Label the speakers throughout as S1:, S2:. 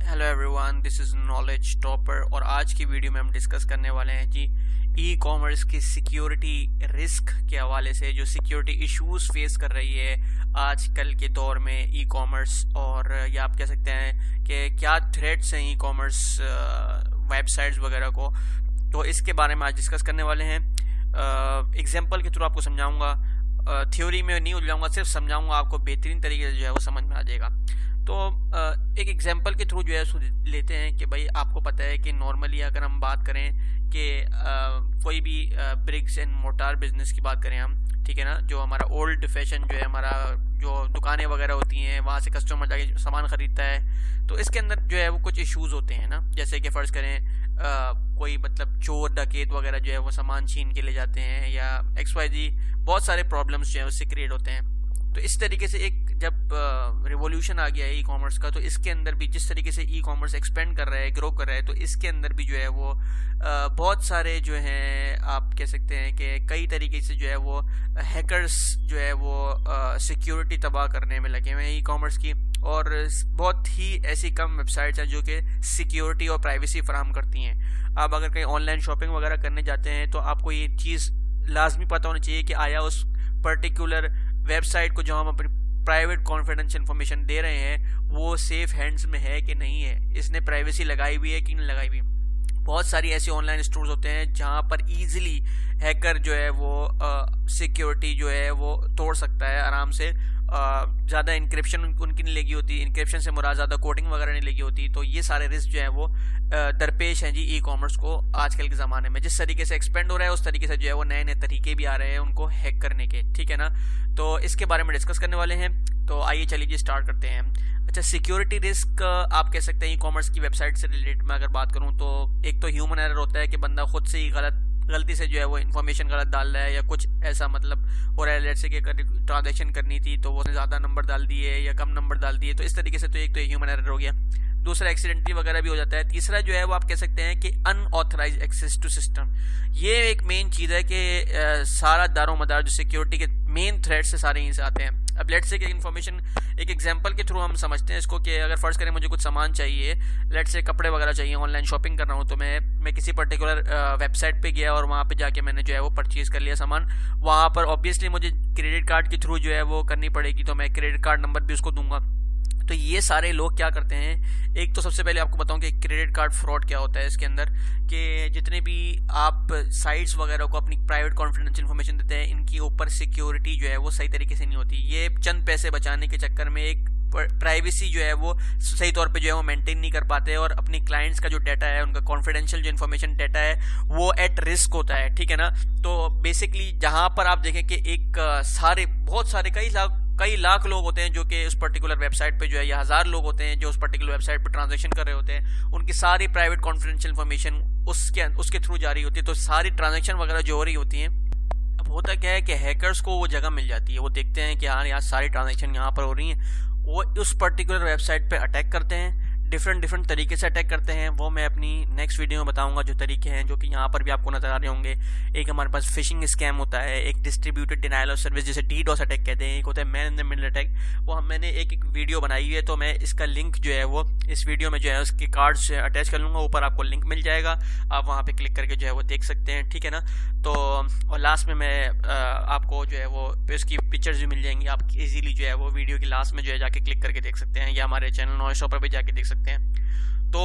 S1: Hello everyone, this is knowledge topper और आज की वीडियो में हम डिस्कस करने वाले हैं जी ई कॉमर्स की सिक्योरिटी रिस्क के हवाले से जो सिक्योरिटी इश्यूज फेस कर रही है आजकल के दौर में ई कॉमर्स। और या आप कह सकते हैं कि क्या थ्रेट्स हैं ई कॉमर्स वेबसाइट्स वगैरह को। तो इसके बारे में आज डिस्कस करने वाले हैं। एग्जांपल के थ्रू आपको समझाऊंगा, थ्योरी में नहीं उलझाऊंगा, सिर्फ समझाऊंगा, आपको बेहतरीन तरीके से जो है वो समझ में आ जाएगा। तो एक एग्जांपल के थ्रू जो है उसको लेते हैं कि भाई आपको पता है कि नॉर्मली अगर हम बात करें कि कोई भी ब्रिक्स एंड मोटार बिजनेस की बात करें हम, ठीक है ना, जो हमारा ओल्ड फैशन जो है, हमारा जो दुकानें वगैरह होती हैं वहाँ से कस्टमर जाके सामान ख़रीदता है, तो इसके अंदर जो है वो कुछ इश्यूज़ होते हैं ना। जैसे कि फ़र्ज़ करें कोई मतलब चोर डकैत वगैरह जो है वो सामान छीन के ले जाते हैं, या XYZ बहुत सारे प्रॉब्लम्स जो है उससे क्रिएट होते हैं। तो इस तरीके से एक जब रिवॉल्यूशन आ गया है ई कॉमर्स का, तो इसके अंदर भी जिस तरीके से ई कॉमर्स एक्सपेंड कर रहा है, ग्रो कर रहा है, तो इसके अंदर भी जो है वो बहुत सारे जो हैं आप कह सकते हैं कि कई तरीके से जो है वो हैकर्स जो है वो सिक्योरिटी तबाह करने में लगे हुए हैं ई कॉमर्स की। और बहुत ही ऐसी कम वेबसाइट्स हैं जो कि सिक्योरिटी और प्राइवेसी फराहम करती हैं। आप अगर कहीं ऑनलाइन शॉपिंग वगैरह करने जाते हैं तो आपको ये चीज़ लाजमी पता होनी चाहिए कि आया उस पर्टिकुलर वेबसाइट को जो हम अपनी प्राइवेट कॉन्फिडेंशियल इन्फॉर्मेशन दे रहे हैं वो सेफ हैंड्स में है कि नहीं है, इसने प्राइवेसी लगाई हुई है कि नहीं लगाई हुई। बहुत सारी ऐसे ऑनलाइन स्टोर्स होते हैं जहां पर इजीली हैकर जो है वो सिक्योरिटी जो है वो तोड़ सकता है आराम से। ज़्यादा इंक्रिप्शन उनकी नहीं लगी होती, इंक्रिप्शन से मुराद ज़्यादा कोडिंग वगैरह नहीं लगी होती। तो ये सारे रिस्क जो है वो दरपेश हैं जी ई कॉमर्स को आजकल के ज़माने में। जिस तरीके से एक्सपेंड हो रहा है उस तरीके से जो है वो नए नए तरीके भी आ रहे हैं उनको हैक करने के, ठीक है ना। तो इसके बारे में डिस्कस करने वाले हैं। तो आइए चलिए जी स्टार्ट करते हैं। अच्छा, सिक्योरिटी रिस्क आप कह सकते हैं ई कॉमर्स की वेबसाइट से रिलेटेड मैं अगर बात करूं तो एक तो ह्यूमन एरर होता है कि बंदा खुद से ही गलती से जो है वो इन्फॉर्मेशन गलत डाल रहा है, या कुछ ऐसा मतलब हो रहा है लेट से कि ट्रांजैक्शन करनी थी तो वो उसने ज़्यादा नंबर डाल दिए या कम नंबर डाल दिए, तो इस तरीके से तो एक तो ह्यूमन एरर हो गया। दूसरा एक्सीडेंटली वगैरह भी हो जाता है। तीसरा जो है वो आप कह सकते हैं कि अनऑथराइज एक्सेस टू सिस्टम। ये एक मेन चीज़ है कि सारा दारोमदार जो सिक्योरिटी के मेन थ्रेट से सारे यहीं से आते हैं। अब लेट से कि इन्फॉर्मेशन एक एग्जांपल के थ्रू हम समझते हैं इसको कि अगर फ़र्ज़ करें मुझे कुछ सामान चाहिए, लेट से कपड़े वगैरह चाहिए, ऑनलाइन शॉपिंग कर रहा हूँ, तो मैं किसी पर्टिकुलर वेबसाइट पे गया और वहाँ पे जाके मैंने जो है वो परचेज़ कर लिया सामान। वहाँ पर ऑब्वियसली मुझे क्रेडिट कार्ड के थ्रू जो है वो करनी पड़ेगी, तो मैं क्रेडिट कार्ड नंबर भी उसको दूंगा। तो ये सारे लोग क्या करते हैं, एक तो सबसे पहले आपको बताऊं कि क्रेडिट कार्ड फ्रॉड क्या होता है इसके अंदर, कि जितने भी आप साइट्स वगैरह को अपनी प्राइवेट कॉन्फिडेंशियल इन्फॉर्मेशन देते हैं इनकी ऊपर सिक्योरिटी जो है वो सही तरीके से नहीं होती। ये चंद पैसे बचाने के चक्कर में एक प्राइवेसी जो है वो सही तौर पे जो है वो मेंटेन नहीं कर पाते, और अपनी क्लाइंट्स का जो डाटा है, उनका कॉन्फिडेंशियल जो इन्फॉर्मेशन डाटा है वो एट रिस्क होता है, ठीक है ना। तो बेसिकली जहाँ पर आप देखें कि एक बहुत सारे कई लाख लोग होते हैं जो कि उस पर्टिकुलर वेबसाइट पे जो है, या हज़ार लोग होते हैं जो उस पर्टिकुलर वेबसाइट पे ट्रांजैक्शन कर रहे होते हैं, उनकी सारी प्राइवेट कॉन्फिडेंशियल इन्फॉर्मेशन उसके थ्रू जारी होती है। तो सारी ट्रांजैक्शन वगैरह जो हो रही होती हैं, अब होता क्या है कि हैकर्स को वो जगह मिल जाती है, वो देखते हैं कि हाँ यहाँ सारी ट्रांजैक्शन यहाँ पर हो रही हैं, वो उस पर्टिकुलर वेबसाइट पे अटैक करते हैं, डिफरेंट तरीके से अटैक करते हैं। वो मैं अपनी नेक्स्ट वीडियो में बताऊंगा जो तरीके हैं, जो कि यहाँ पर भी आपको नजर आ रहे होंगे। एक हमारे पास फिशिंग स्कैम होता है, एक डिस्ट्रीब्यूटेड डिनायल ऑफ सर्विस जिसे DDoS अटैक कहते हैं, एक होता है man in the middle attack. वो मैंने एक वीडियो बनाई है, तो मैं इसका लिंक जो है वो इस वीडियो में जो है उसके कार्ड्स अटैच कर लूँगा, ऊपर आपको लिंक मिल जाएगा, आप वहाँ पर क्लिक करके जो है वो देख सकते हैं, ठीक है ना। तो और लास्ट में मैं आपको जो है वो उसकी पिक्चर्स भी मिल जाएंगी, आप इजीली जो है वो वीडियो की लास्ट में जो है जाके क्लिक करके देख सकते हैं, या हमारे चैनल नॉलेज शॉपर पे जाके देख सकते हैं। तो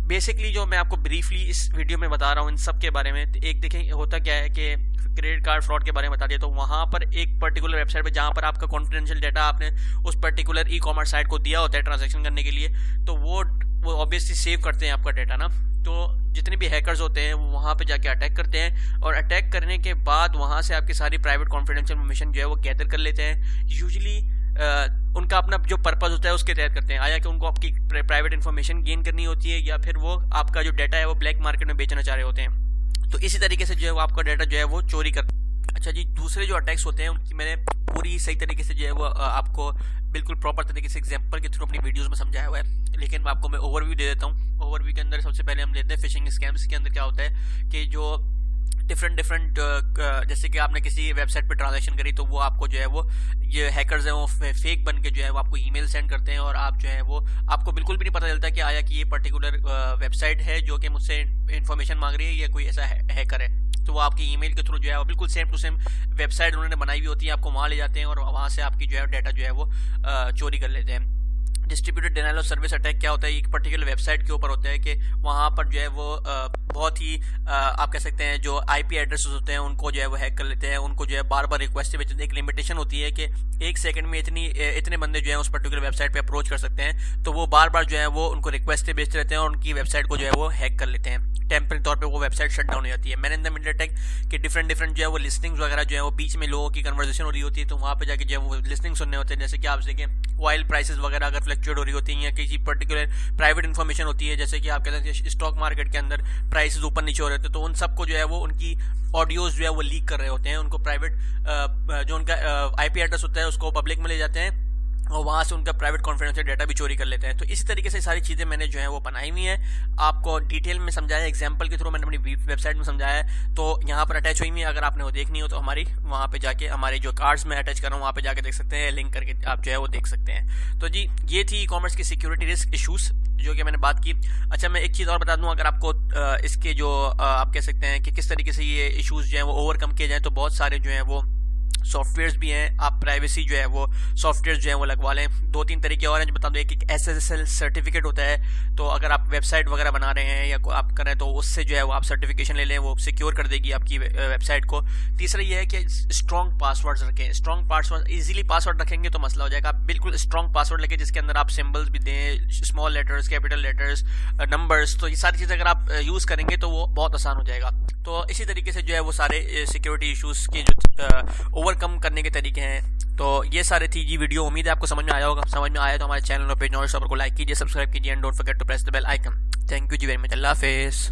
S1: बेसिकली जो मैं आपको ब्रीफली इस वीडियो में बता रहा हूँ इन सब के बारे में, एक देखें होता क्या है कि क्रेडिट कार्ड फ्रॉड के बारे में बता दिया, तो वहाँ पर एक पर्टिकुलर वेबसाइट पे जहाँ पर आपका कॉन्फिडेंशियल डाटा आपने उस पर्टिकुलर ई कॉमर्स साइट को दिया होता है ट्रांजैक्शन करने के लिए, तो वो ऑब्वियसली सेव करते हैं आपका डाटा ना। तो जितने भी हैकर्स होते हैं वो वहाँ पे जाके अटैक करते हैं, और अटैक करने के बाद वहाँ से आपकी सारी प्राइवेट कॉन्फिडेंशियल इन्फॉर्मेशन जो है वो गैदर कर लेते हैं। यूजुअली उनका अपना जो पर्पस होता है उसके तहत करते हैं, आया कि उनको आपकी प्राइवेट इन्फॉर्मेशन गेन करनी होती है, या फिर वो आपका जो डाटा है वो ब्लैक मार्केट में बेचना चाह रहे होते हैं। तो इसी तरीके से जो है वो आपका डाटा जो है वो चोरी करते हैं। अच्छा जी, दूसरे जो अटैक्स होते हैं उनकी मैंने पूरी सही तरीके से जो है वो आपको बिल्कुल प्रॉपर तरीके से एग्जांपल के थ्रू अपनी वीडियोस में समझाया हुआ है, लेकिन आपको मैं ओवरव्यू दे देता हूँ। ओवरव्यू के अंदर सबसे पहले हम लेते हैं फिशिंग स्कैम्स के अंदर क्या होता है कि जो डिफरेंट जैसे कि आपने किसी वेबसाइट पे ट्रांजैक्शन करी तो वो आपको जो है वो ये हैकर्स हैं वो फेक बन के जो है वो आपको ईमेल सेंड करते हैं और आप जो है वो आपको बिल्कुल भी नहीं पता चलता कि आया कि ये पर्टिकुलर वेबसाइट है जो कि मुझसे इन्फॉर्मेशन मांग रही है या कोई ऐसा हैकर है। तो वो आपकी ईमेल के थ्रू जो है वो बिल्कुल सेम टू सेम वेबसाइट उन्होंने बनाई हुई होती है, आपको वहाँ ले जाते हैं और वहाँ से आपकी जो है डाटा जो है वो चोरी कर लेते हैं। Distributed denial of service attack क्या होता है, एक पर्टिकुलर वेबसाइट के ऊपर होता है कि वहाँ पर जो है वो बहुत ही आप कह सकते हैं जो आईपी एड्रेसेस होते हैं उनको जो है वो हैक कर लेते हैं, उनको जो है बार बार रिक्वेस्ट भेजते हैं। एक लिमिटेशन होती है कि 1 सेकंड में इतने बंदे जो है उस पर्टिकुलर वेबसाइट पे अप्रोच कर सकते हैं, तो वो बार बार जो है वो उनको रिक्वेस्ट भेजते रहते हैं और उनकी वेबसाइट को जो है वो हैक कर लेते हैं। टेम्परेरी तौर पे वो वेबसाइट शट डाउन हो जाती है। Man in the middle attack कि डिफरेंट जो है वो लिस्टिंग्स वगैरह जो है वो बीच में लोगों की कन्वर्सेशन हो रही होती है, तो वहाँ पे जाके जो है वो लिस्टिंग सुनने होते हैं। जैसे कि आप देखें ऑयल प्राइसेस वगैरह अगर फ्लक्चुएट हो रही होती हैं या किसी पर्टिकुलर प्राइवेट इन्फॉर्मेशन होती है, जैसे कि आप कहते हैं स्टॉक मार्केट के अंदर प्राइसेस ऊपर नीचे हो रहे थे, तो उन सबको जो है वो उनकी ऑडियोज जो है वो लीक कर रहे होते हैं, उनको प्राइवेट जो उनका आईपी एड्रेस होता है उसको पब्लिक में ले जाते हैं और वहाँ से उनका प्राइवेट कॉन्फिडेंशियल डाटा भी चोरी कर लेते हैं। तो इसी तरीके से सारी चीज़ें मैंने जो है वो बनाई हुई हैं, आपको डिटेल में समझाया, एग्जांपल के थ्रू मैंने अपनी वेबसाइट में समझाया है, तो यहाँ पर अटैच हुई हुई है। अगर आपने वो देखनी हो तो हमारी वहाँ पे जाके हमारे जो कार्ड्स में अटैच कर रहा हूँ वहाँ पे जाके देख सकते हैं, लिंक करके आप जो है वो देख सकते हैं। तो जी ये थी ई कॉमर्स की सिक्योरिटी रिस्क इशूज़ जो कि मैंने बात की। अच्छा मैं एक चीज़ और बता दूं, अगर आपको इसके जो आप कह सकते हैं कि किस तरीके से ये इश्यूज़ जो हैं वो ओवरकम किए जाएँ, तो बहुत सारे जो हैं वो सॉफ्टवेयर्स भी हैं। आप प्राइवेसी जो है वो सॉफ्टवेयर जो है वो लगवा लें। 2-3 तरीके और हैं जो बता दो। एक SSL सर्टिफिकेट होता है, तो अगर आप वेबसाइट वगैरह बना रहे हैं या आप करें तो उससे जो है वो आप सर्टिफिकेशन ले लें, वो सिक्योर कर देगी आपकी वेबसाइट को। तीसरा ये है कि स्ट्रॉन्ग पासवर्ड्स रखें। स्ट्रॉन्ग पासवर्ड इजीली पासवर्ड रखेंगे तो मसला हो जाएगा। आप बिल्कुल स्ट्रॉन्ग पासवर्ड लेके जिसके अंदर आप सिम्बल्स भी दें, small letters, capital letters, numbers, तो ये सारी चीज़ें अगर आप यूज़ करेंगे तो वो बहुत आसान हो जाएगा। तो इसी तरीके से जो है वो सारे सिक्योरिटी इशूज़ के जो ओवरकम करने के तरीके हैं। तो ये सारे थी जी वीडियो, उम्मीद है आपको समझ में आया होगा। समझ में आया तो हमारे चैनल और पेज नॉलेज शॉपर को लाइक कीजिए, सब्सक्राइब कीजिए and don't forget to press the bell icon. Thank you जी वेरी मच। अल्लाह हाफिज़।